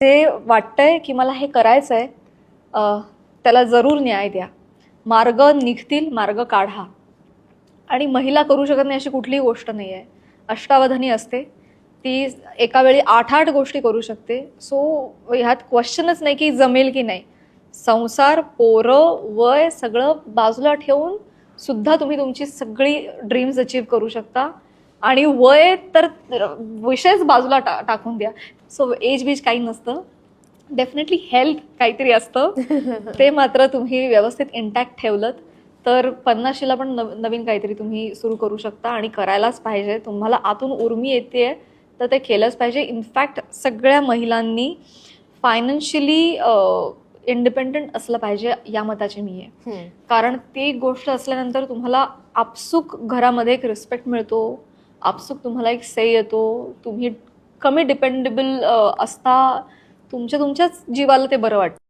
जे वाटतंय की मला हे करायचंय त्याला जरूर न्याय द्या. मार्ग निघतील, मार्ग काढा. आणि महिला करू शकत नाही अशी कुठलीही गोष्ट नाही आहे. अष्टावधानी असते, ती एका वेळी 8-8 गोष्टी करू शकते. सो ह्यात क्वेश्चनच नाही की जमेल की नाही. संसार, पोरं, वय सगळं बाजूला ठेवून सुद्धा तुम्ही तुमची सगळी ड्रीम्स अचीव्ह करू शकता. आणि वय तर विषयच बाजूला टाकून द्या. सो एज बीज काही नसतं. डेफिनेटली हेल्थ काहीतरी असतं. ते मात्र तुम्ही व्यवस्थित इंटॅक्ट ठेवलं तर 50शीला पण नवीन काहीतरी तुम्ही सुरू करू शकता आणि करायलाच पाहिजे. तुम्हाला आतून उर्मी येते तर ते केलंच पाहिजे. इनफॅक्ट सगळ्या महिलांनी फायनान्शियली इंडिपेंडंट असलं पाहिजे या मताची मी आहे. कारण ती गोष्ट असल्यानंतर तुम्हाला आपसुक घरामध्ये एक रिस्पेक्ट मिळतो, आपसुक तुम्हाला एक से येतो, तुम्ही कमी डिपेंडेबल असता, तुमच्याच जीवाला ते बरं वाटतं.